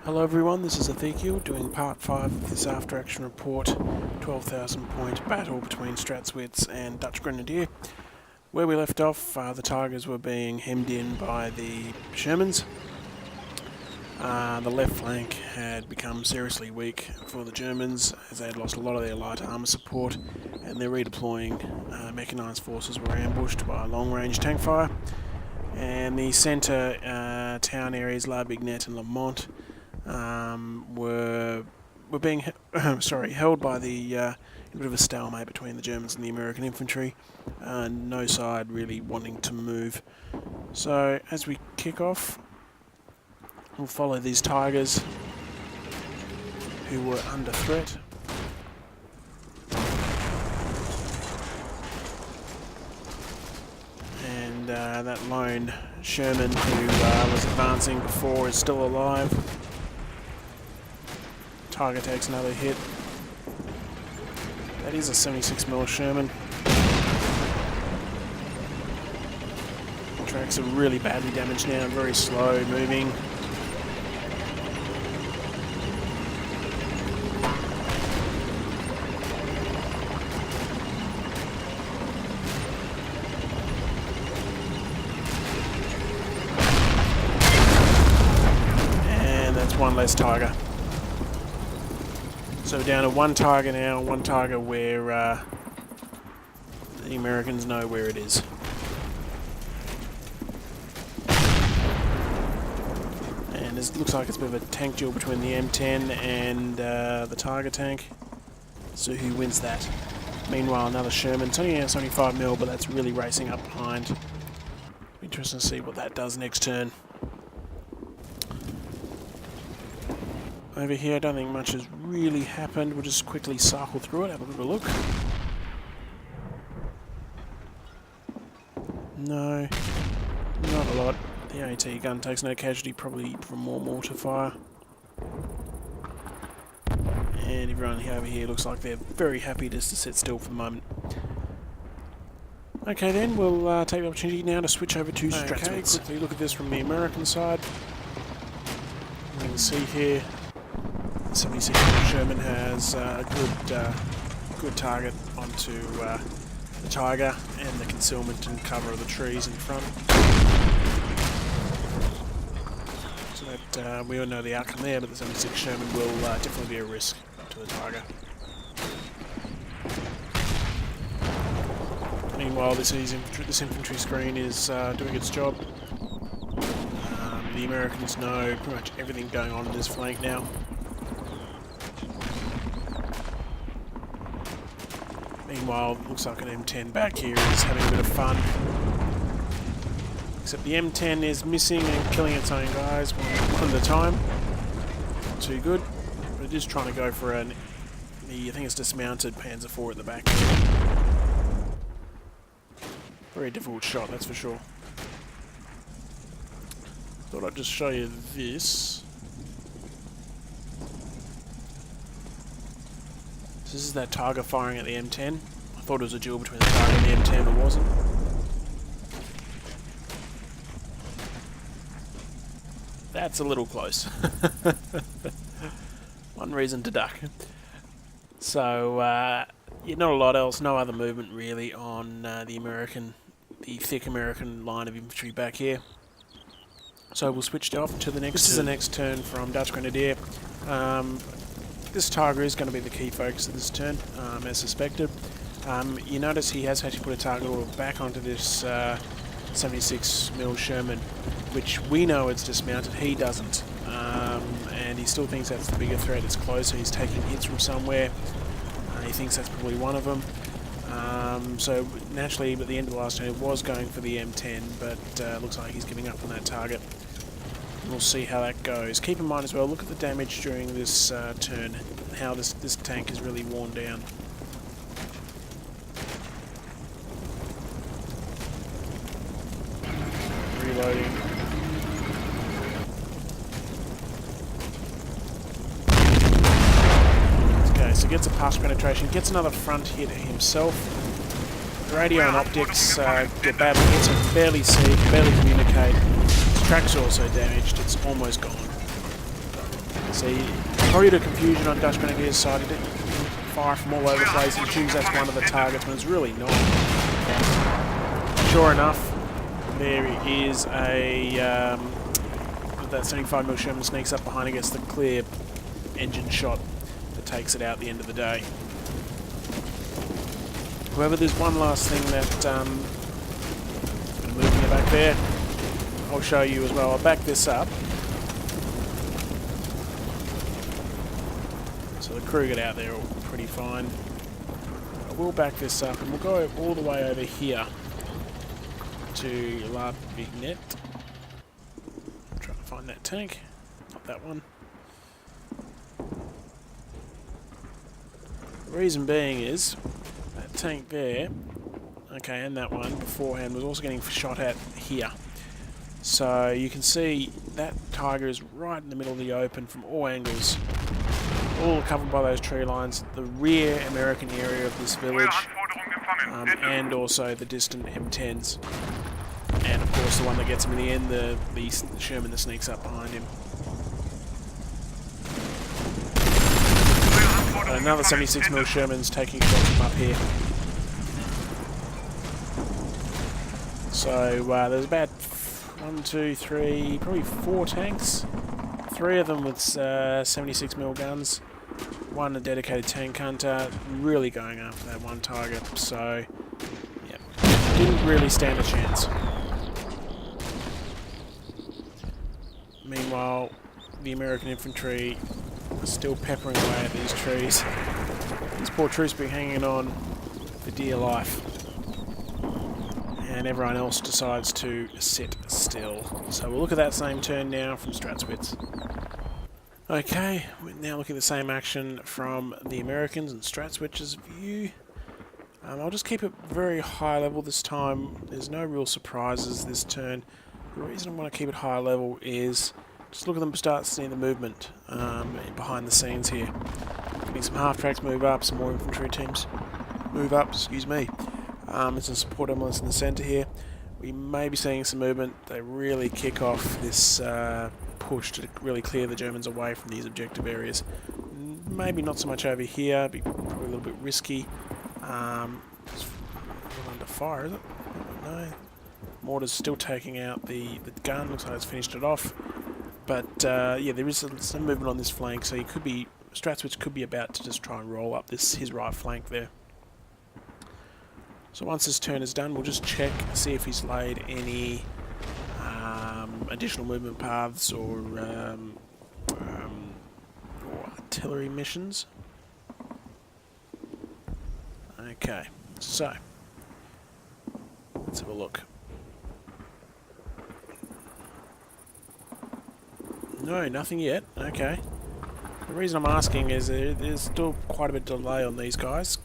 Hello everyone, this is Ezekiel doing part 5 of this after action report, 12,000 point battle between Stratswitz and Dutch Grenadier. Where we left off, the Tigers were being hemmed in by the Shermans. The left flank had become seriously weak for the Germans as they had lost a lot of their light armour support, and their redeploying mechanised forces were ambushed by long-range tank fire. And the centre town areas, La Bignette and Lamont, were being held by the a bit of a stalemate between the Germans and the American infantry. No side really wanting to move. So as we kick off, we'll follow these Tigers who were under threat. And that lone Sherman who was advancing before is still alive. Tiger takes another hit. That is a 76mm Sherman. Tracks are really badly damaged now, very slow moving. And that's one less Tiger. So down to one Tiger now, one Tiger where the Americans know where it is. And it looks like it's a bit of a tank duel between the M10 and the Tiger tank. So who wins that? Meanwhile, another Sherman. It's only 75mm, but that's really racing up behind. Interesting to see what that does next turn. Over here, I don't think much has really happened. We'll just quickly cycle through it, have a little look. No, not a lot. The AT gun takes no casualty, probably from more mortar fire. And everyone over here looks like they're very happy just to sit still for the moment. Okay then, we'll take the opportunity now to switch over to Stratswitz. Okay, quickly look at this from the American side. You can see here, 76mm Sherman has a good target onto the Tiger and the concealment and cover of the trees in front. So that we all know the outcome there, but the 76 Sherman will definitely be a risk to the Tiger. Meanwhile, this infantry screen is doing its job. The Americans know pretty much everything going on in this flank now. Meanwhile, it looks like an M10 back here is having a bit of fun. Except the M10 is missing and killing its own guys one at a time. Not too good. But it is trying to go for I think it's dismounted Panzer IV at the back. Very difficult shot, that's for sure. Thought I'd just show you this. So this is that Tiger firing at the M10. I thought it was a duel between the Tiger and the M10, but it wasn't. That's a little close. One reason to duck. So, yeah, not a lot else, no other movement really on the thick American line of infantry back here. So we'll switch off to the next turn. This is the next turn from Dutch Grenadier. This Tiger is going to be the key focus of this turn, as suspected. You notice he has actually put a target order back onto this 76mm Sherman, which we know it's dismounted, he doesn't. And he still thinks that's the bigger threat, it's closer, he's taking hits from somewhere. He thinks that's probably one of them. So naturally, at the end of the last turn, it was going for the M10, but looks like he's giving up on that target. We'll see how that goes. Keep in mind as well, look at the damage during this turn, how this tank is really worn down. Reloading. Okay, so gets a pass penetration, gets another front hit himself. Radio and optics get badly hit, so can barely see, can barely communicate. His track's also damaged, it's almost gone. See, probably the confusion on Dutch Grenadier's side, it didn't fire from all over the place and choose that's one of the targets, but it's really not. Sure enough, there is a that 75mm Sherman sneaks up behind and gets the clear engine shot that takes it out at the end of the day. However, there's one last thing that moving it back there, I'll show you as well. I'll back this up so the crew get out there all pretty fine. I will back this up and we'll go all the way over here to La Vignette. Try to find that tank, not that one. The reason being is that tank there, okay, and that one beforehand was also getting shot at here. So you can see that Tiger is right in the middle of the open from all angles, all covered by those tree lines, the rear American area of this village, and also the distant M10s. And of course the one that gets him in the end, the Sherman that sneaks up behind him. Another 76mm Sherman's taking shots from up here. So there's about 1, 2, 3, probably 4 tanks. 3 of them with 76mm guns. 1 a dedicated tank hunter, really going after that one target. So, yeah, didn't really stand a chance. Meanwhile, the American infantry are still peppering away at these trees. These poor troops be hanging on for dear life. And everyone else decides to sit still. So we'll look at that same turn now from Stratswitz. Okay, we're now looking at the same action from the Americans and Stratswitz's view. I'll just keep it very high level this time. There's no real surprises this turn. The reason I want to keep it high level is just look at them start seeing the movement behind the scenes here. Getting some half tracks move up, some more infantry teams move up, excuse me. There's some support elements in the centre here. We may be seeing some movement. They really kick off this push to really clear the Germans away from these objective areas. Maybe not so much over here, be probably a little bit risky. It's under fire, is it? No. Mortar's still taking out the gun, looks like it's finished it off. But yeah, there is some movement on this flank, so Stratswitz could be about to just try and roll up his right flank there. So once this turn is done, we'll just check, see if he's laid any additional movement paths or artillery missions. Okay, so let's have a look. No, nothing yet. Okay. The reason I'm asking is there's still quite a bit of delay on these guys.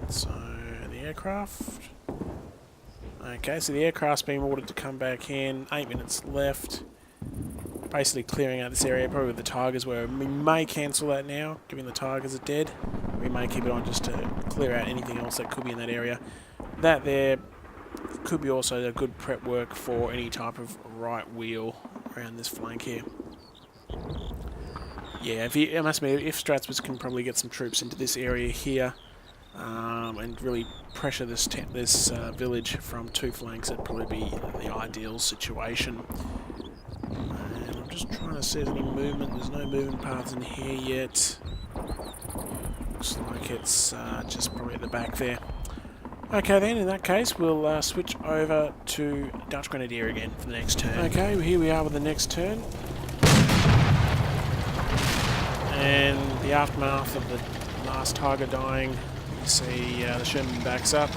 So, the aircraft. Okay, so the aircraft's being ordered to come back in. 8 minutes left. Basically clearing out this area, probably with the Tigers, where we may cancel that now, given the Tigers are dead. We may keep it on just to clear out anything else that could be in that area. That there could be also a good prep work for any type of right wheel around this flank here. Yeah, it must be if Stratswitz can probably get some troops into this area here and really pressure this village from 2 flanks, it'd probably be the ideal situation. And I'm just trying to see if there's any movement. There's no movement paths in here yet. Looks like it's just probably at the back there. Okay then, in that case, we'll switch over to Dutch Grenadier again for the next turn. Okay, here we are with the next turn. And the aftermath of the last Tiger dying, you see the Sherman backs up.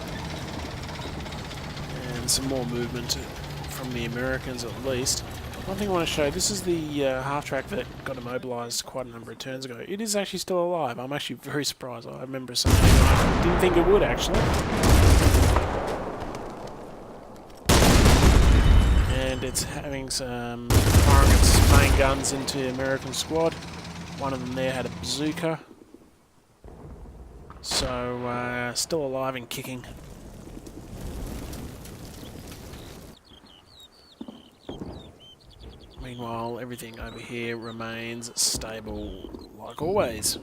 And some more movement from the Americans at least. One thing I want to show, this is the half-track that got immobilised quite a number of turns ago. It is actually still alive. I'm actually very surprised. I remember something I didn't think it would, actually. And it's having some firing its main guns into the American squad. One of them there had a bazooka. So, still alive and kicking. Meanwhile, everything over here remains stable, like always.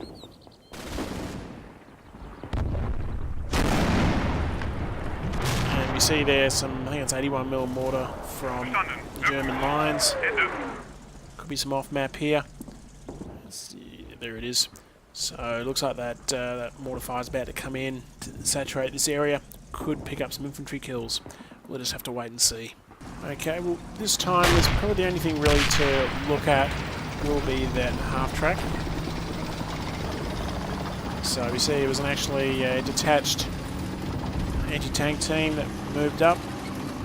And we see there some, I think it's 81mm mortar from the German lines. Could be some off-map here. There it is. So it looks like that mortar fire is about to come in to saturate this area. Could pick up some infantry kills. We'll just have to wait and see. Okay, well this time there's probably the only thing really to look at will be that half track. So we see it was actually a detached anti-tank team that moved up,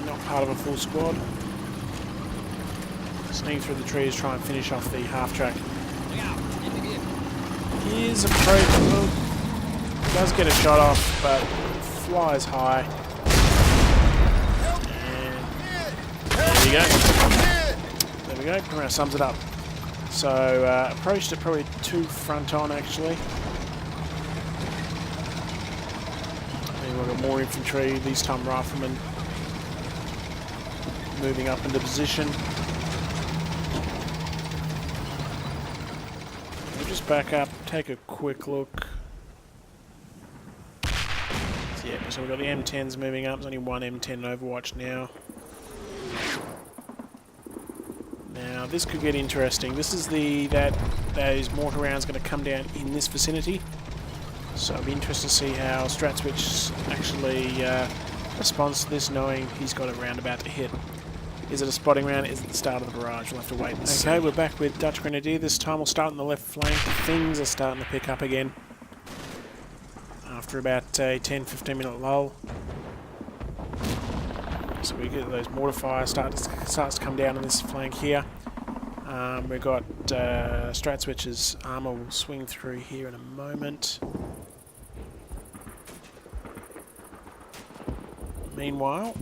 not part of a full squad. Sneak through the trees, try and finish off the half track. Here's a approach. Well, does get a shot off, but flies high. And there we go. There we go. Pretty much sums it up. So approached it probably too front on actually. And we've got more infantry. These time riflemen moving up into position. Just back up, take a quick look. So, yeah, so we've got the M10s moving up. There's only one M10 in Overwatch now. Now this could get interesting. This is those mortar rounds going to come down in this vicinity. So I'll be interested to see how Stratswitch actually responds to this, knowing he's got a round about to hit. Is it a spotting round? Is it the start of the barrage? We'll have to wait and see. Okay, we're back with Dutch Grenadier. This time we'll start on the left flank. Things are starting to pick up again. After about a 10-15 minute lull. So we get those mortar fires starts to come down on this flank here. We've got Stratswitch's armour will swing through here in a moment. Meanwhile,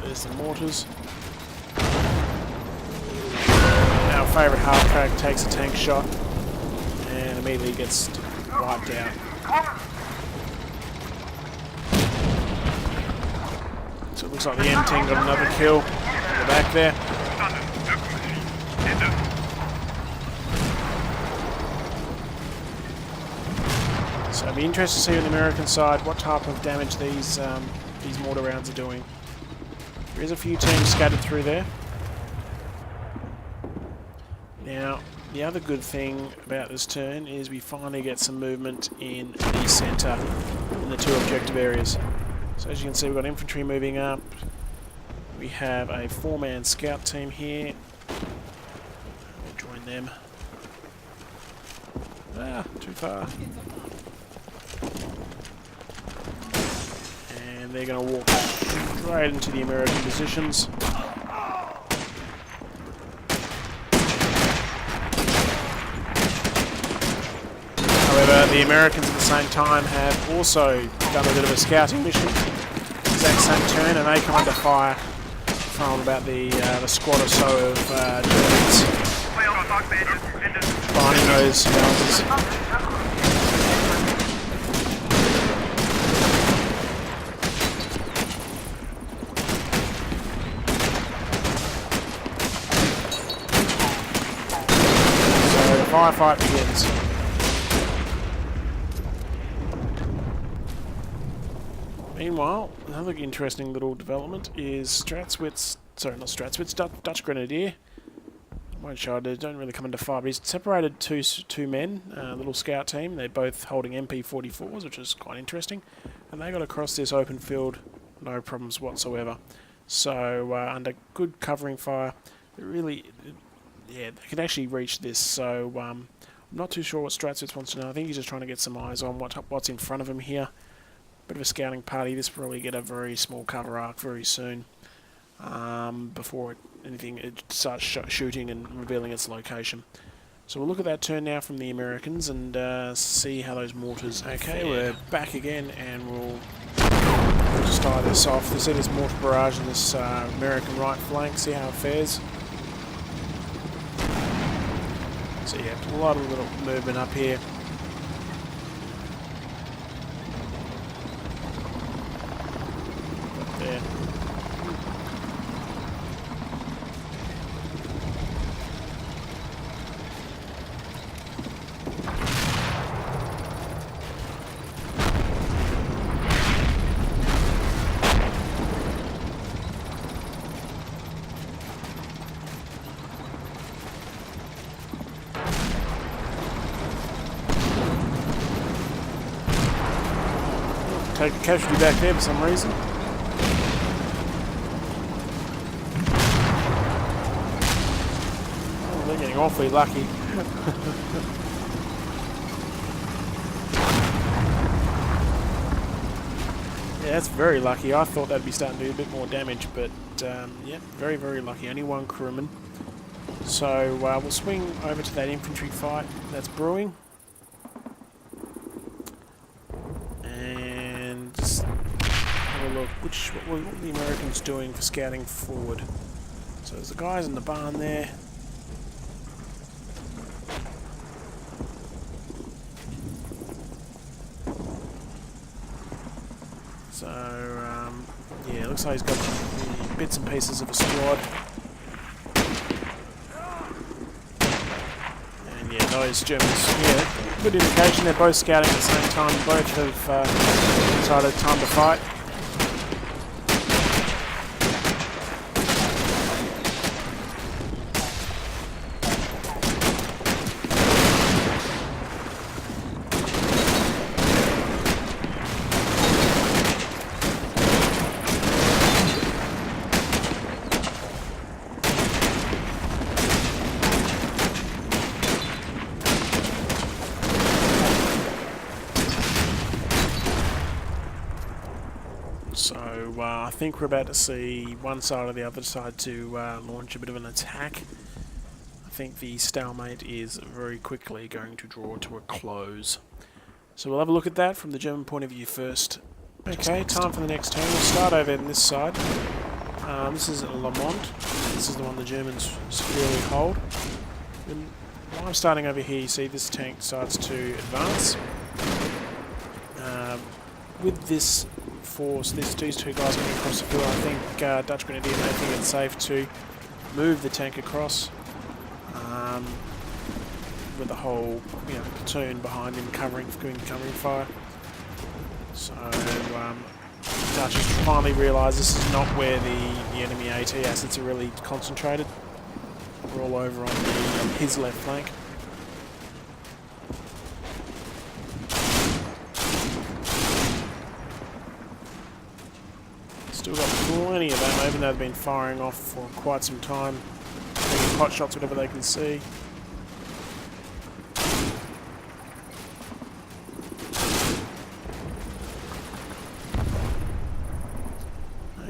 there's the mortars. Our favourite half track takes a tank shot and immediately gets wiped out. So it looks like the M10 got another kill in the back there. So it'll be interesting to see on the American side what type of damage these mortar rounds are doing. There is a few teams scattered through there. Now, the other good thing about this turn is we finally get some movement in the centre, in the two objective areas. So as you can see, we've got infantry moving up. We have a 4-man scout team here. We'll join them. Ah, too far. And they're going to walk straight into the American positions. However, the Americans at the same time have also done a bit of a scouting mission. Exact same turn, and they come under fire from about the squad or so of Germans finding those mountains. Firefight begins. Meanwhile, another interesting little development is Dutch Grenadier. I won't show it, they don't really come into fire, but he's separated two men, little scout team. They're both holding MP44s, which is quite interesting. And they got across this open field, no problems whatsoever. So, under good covering fire, yeah, they can actually reach this, so I'm not too sure what Stratswitch wants to know. I think he's just trying to get some eyes on what's in front of him here. Bit of a scouting party. This will probably get a very small cover arc very soon before it starts shooting and revealing its location. So we'll look at that turn now from the Americans and see how those mortars... Okay, we're back again and we'll just tie this off. They see this mortar barrage in this American right flank, see how it fares. So yeah, a lot of little movement up here. Up there. take a casualty back there for some reason. Oh, they're getting awfully lucky. Yeah, that's very lucky. I thought they'd be starting to do a bit more damage, but yeah, very, very lucky. Only one crewman. So we'll swing over to that infantry fight that's brewing. And just have a look what the Americans doing for scouting forward. So there's the guys in the barn there. So, yeah, looks like he's got the bits and pieces of a squad. And yeah, those Germans, yeah, good indication they're both scouting at the same time. Both have decided time to fight. So I think we're about to see one side or the other side to launch a bit of an attack. I think the stalemate is very quickly going to draw to a close. So we'll have a look at that from the German point of view first. Okay, time for the next turn. We'll start over on this side. This is Lamont. This is the one the Germans severely hold. And while I'm starting over here, you see this tank decides to advance. With this force, these two guys coming across the field, I think Dutch Grenadier may think it's safe to move the tank across with the whole platoon behind him covering fire. So Dutch has finally realised this is not where the enemy AT assets are really concentrated. We're all over on his left flank. Still got plenty of ammo, even though they've been firing off for quite some time. Taking pot shots, whatever they can see.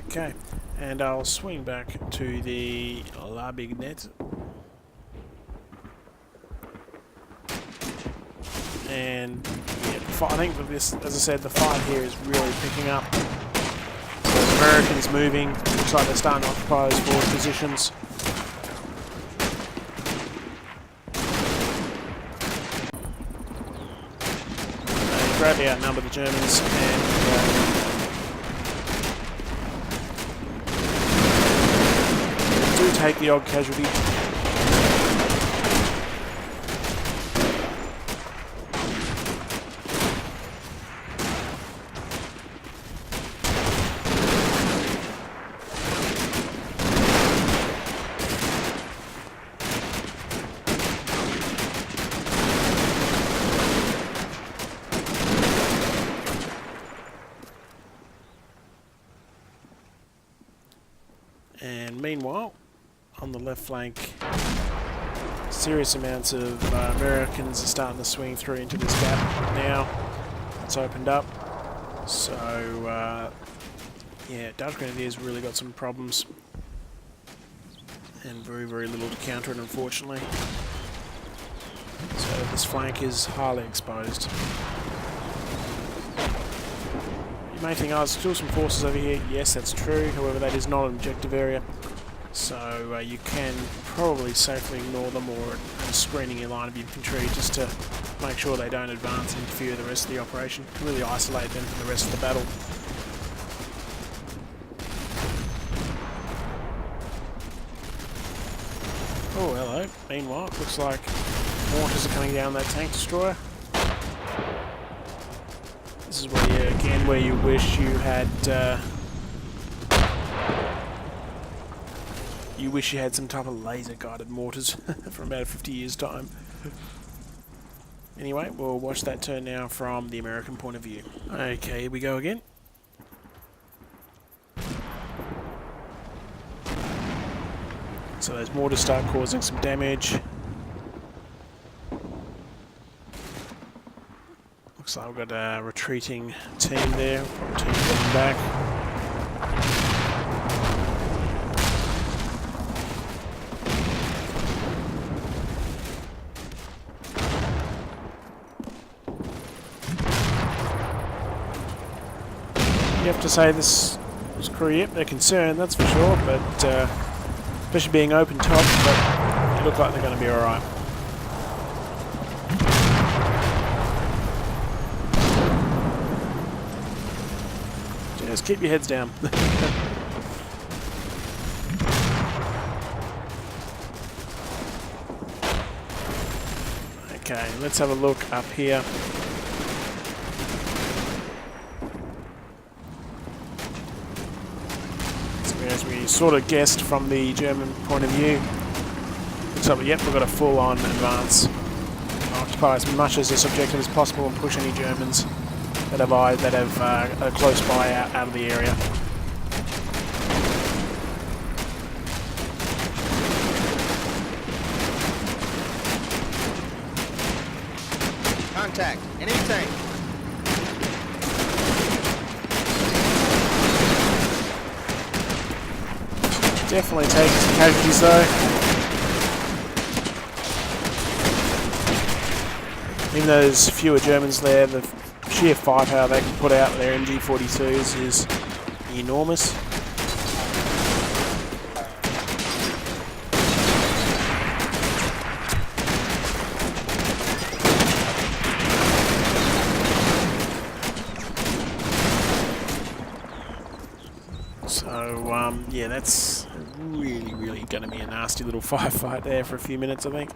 Okay, and I'll swing back to the La Bignette. And yeah, I think with this, as I said, the fight here is really picking up. Americans moving, looks like they're starting to occupy those forward positions. They greatly outnumber the Germans and do take the odd casualty. And meanwhile, on the left flank, serious amounts of Americans are starting to swing through into this gap now. It's opened up. So, yeah, Dutch Grenadiers really got some problems. And very, very little to counter it, unfortunately. So this flank is highly exposed. You may think, oh, there's still some forces over here. Yes, that's true. However, that is not an objective area. So you can probably safely ignore them or screening your line of infantry just to make sure they don't advance and interfere with the rest of the operation. Really isolate them from the rest of the battle. Oh, hello. Meanwhile, it looks like mortars are coming down that tank destroyer. This is where you, again, where you wish you had some type of laser-guided mortars from about 50 years' time. Anyway, we'll watch that turn now from the American point of view. Okay, here we go again. So those mortars start causing some damage. Looks like we've got a retreating team there. Team coming back. You have to say this crew, yep, they're concerned, that's for sure, but especially being open top, but they look like they're going to be alright. Just keep your heads down. Okay, let's have a look up here. As we sort of guessed from the German point of view, looks like, yep, we've got a full-on advance. Occupy as much as this objective as possible and push any Germans that are close by out of the area. Contact, enemy tank. Definitely taking some casualties though. Even though there's fewer Germans there, the sheer firepower they can put out with their MG42s is enormous. So, yeah, that's really going to be a nasty little firefight there for a few minutes, I think.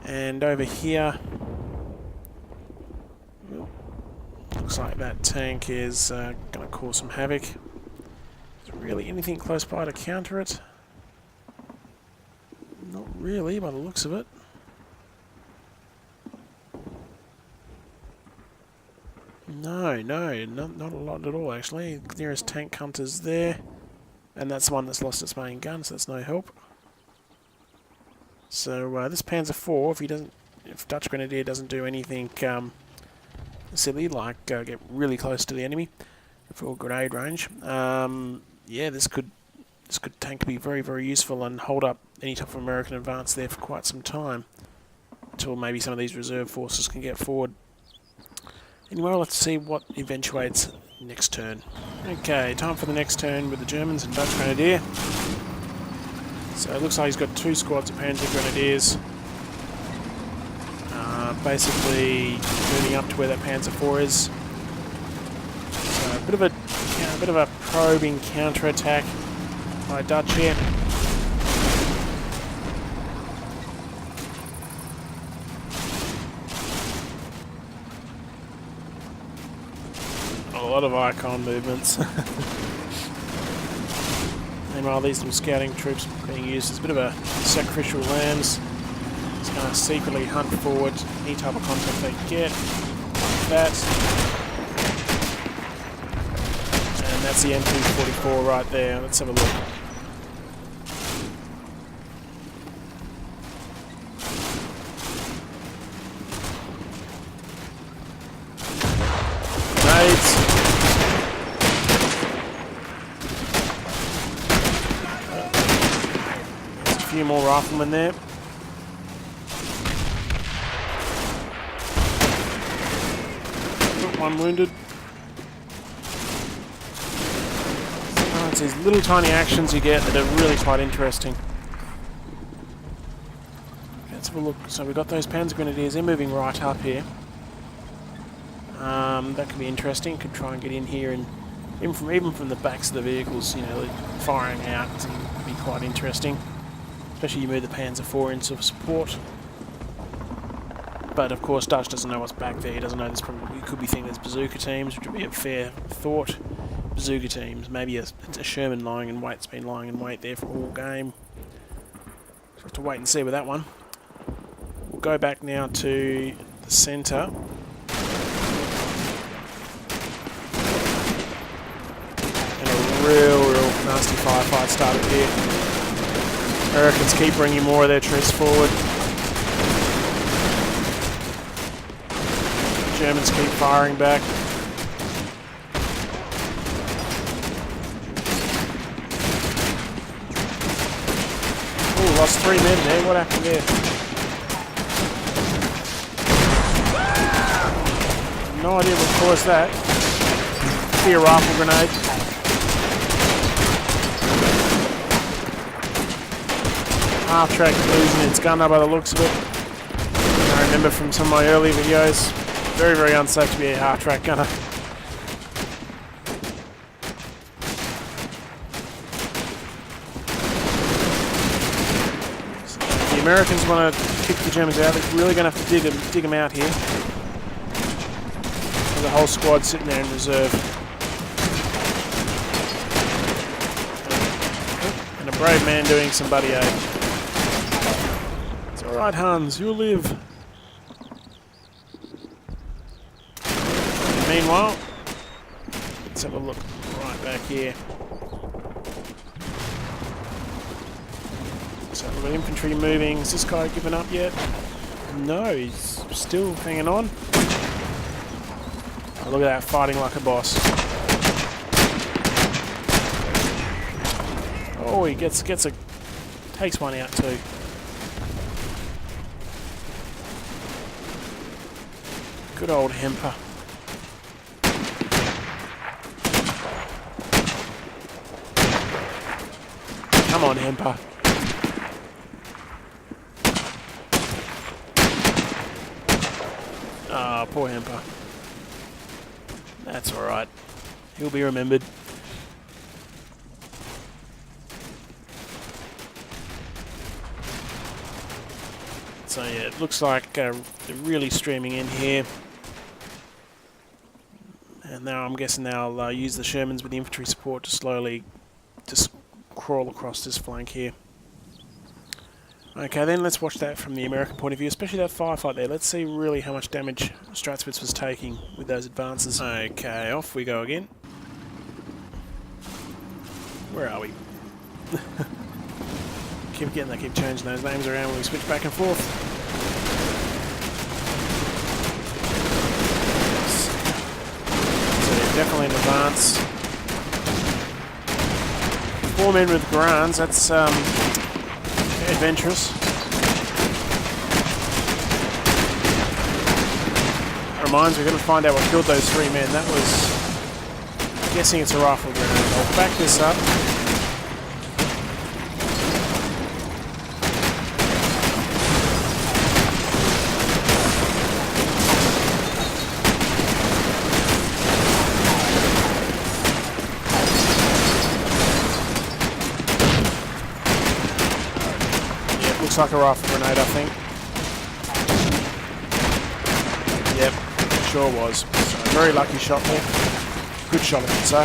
And over here, looks like that tank is going to cause some havoc. Is there really anything close by to counter it? Not really, by the looks of it. No, not a lot at all actually. The nearest tank hunter's there, and that's the one that's lost its main gun, so that's no help. So this Panzer IV, if Dutch Grenadier doesn't do anything silly like get really close to the enemy for grenade range, yeah, this tank could be very useful and hold up any type of American advance there for quite some time until maybe some of these reserve forces can get forward. Anyway, let's see what eventuates next turn. Okay, time for the next turn with the Germans and Dutch Grenadier. So it looks like he's got two squads of Panzer Grenadiers. Basically moving up to where that Panzer IV is. So a bit of a probing counter-attack by Dutch here. A lot of icon movements. Meanwhile, these little scouting troops being used as a bit of a sacrificial lambs. Just going to secretly hunt forward any type of contact they get. Like that. And that's the MT-44 right there. Let's have a look. Grenades. A few more riflemen there. Got one wounded. It's these little tiny actions you get that are really quite interesting. Let's have a look. So we've got those Panzer Grenadiers. They're moving right up here. That could be interesting. Could try and get in here, and even from the backs of the vehicles, you know, firing out would be quite interesting. Especially you move the Panzer IV into support. But of course Dutch doesn't know what's back there. He doesn't know there's probably, you could be thinking there's bazooka teams, which would be a fair thought. Bazooka teams, maybe a Sherman lying in wait. It's been lying in wait there for all game. So we'll have to wait and see with that one. we'll go back now to the centre. And a real nasty firefight started here. Americans keep bringing more of their troops forward. Germans keep firing back. Oh, lost 3 men there. What happened there? No idea what caused that. Be a rifle grenade. Half-track losing its gunner by the looks of it. I remember from some of my early videos. Very, very unsafe to be a half-track gunner. So the Americans want to kick the Germans out. They're really going to have to dig them out here. There's a whole squad sitting there in reserve. And a brave man doing some buddy aid. It's alright, Hans, you'll live. Meanwhile, let's have a look right back here. So we've got infantry moving. Is this guy given up yet? No, he's still hanging on. Oh, look at that, fighting like a boss. Oh, he takes one out too. Good old Hemper. Come on, Hemper. Ah, poor Hemper. That's alright. He'll be remembered. So yeah, it looks like they're really streaming in here. And now I'm guessing they'll use the Shermans with the infantry support to slowly just crawl across this flank here. Okay, then let's watch that from the American point of view, especially that firefight there. Let's see really how much damage Straswitz was taking with those advances. Okay, off we go again. Where are we? Keep changing those names around when we switch back and forth. So yeah, definitely in advance. 4 men with Garans, that's adventurous. Reminds me, we're going to find out what killed those 3 men. That was, I'm guessing it's a rifle grenade. I'll back this up. Looks like a rifle grenade, I think. Yep, sure was. So, very lucky shot there. Good shot, I should say.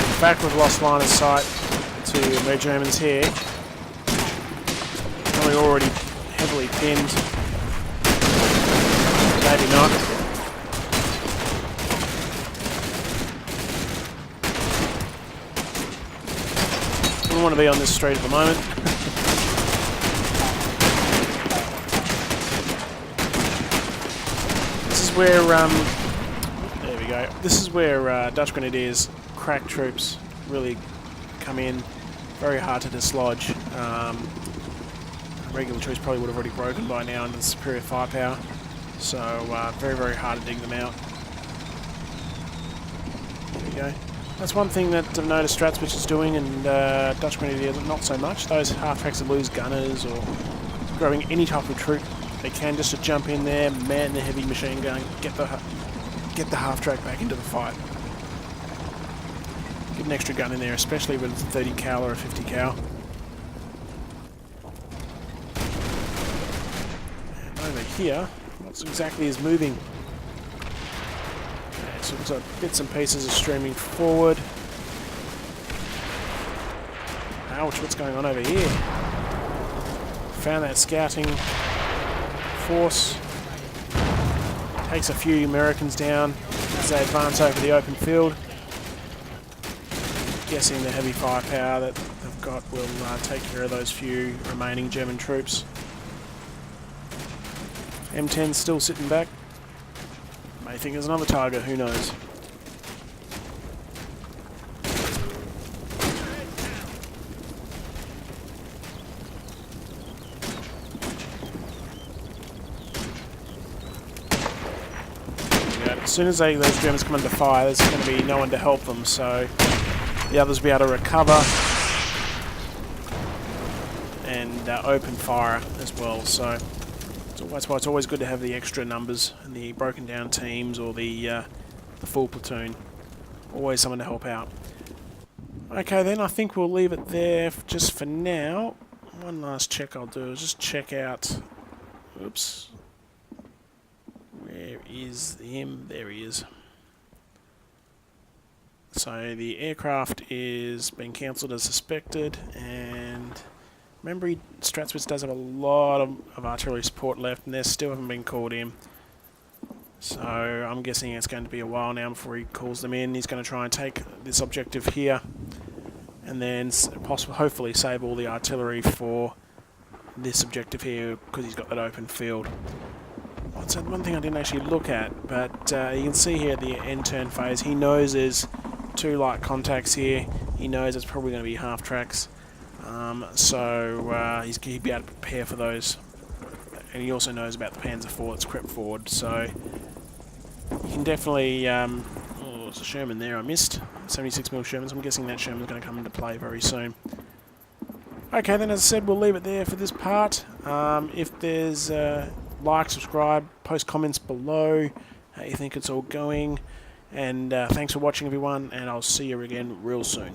In fact, we've lost line of sight to the Germans here. And we're already heavily pinned. Maybe not. Wouldn't want to be on this street at the moment. This is where, there we go. This is where Dutch Grenadiers, crack troops, really come in. Very hard to dislodge. Regular troops probably would have already broken by now under the superior firepower. So, very, very hard to dig them out. There we go. That's one thing that I've noticed Straswitz is doing, and Dutch Grenadiers not so much. Those half-tracks of blues gunners or grabbing any type of troop, they can just to jump in there, man the heavy machine gun, get the half-track back into the fight. Get an extra gun in there, especially when it's a 30 cal or a 50 cal. And over here, what exactly is moving? So we've got bits and pieces are streaming forward. Ouch, what's going on over here? Found that scouting force. Takes a few Americans down as they advance over the open field. Guessing the heavy firepower that they've got will take care of those few remaining German troops. M10's still sitting back. May think there's another target, who knows. As soon as those Germans come under fire, there's going to be no one to help them, so the others will be able to recover and open fire as well. So that's why it's always good to have the extra numbers and the broken down teams or the full platoon. Always someone to help out. Okay, then I think we'll leave it there just for now. One last check I'll do is just check out. Oops. Where is him? There he is. So the aircraft is being cancelled as suspected, and remember, Straswitz does have a lot of artillery support left, and they still haven't been called in. So I'm guessing it's going to be a while now before he calls them in. He's going to try and take this objective here, and then hopefully save all the artillery for this objective here because he's got that open field. So one thing I didn't actually look at, but you can see here at the end turn phase, he knows there's two light contacts here. He knows it's probably going to be half tracks, so he'd be able to prepare for those. And he also knows about the Panzer IV that's crept forward, so you can definitely. Oh, there's a Sherman there I missed. 76mm Sherman. So I'm guessing that Sherman's going to come into play very soon. Okay, then as I said, we'll leave it there for this part. If there's like, subscribe, post comments below how you think it's all going, and thanks for watching everyone, and I'll see you again real soon.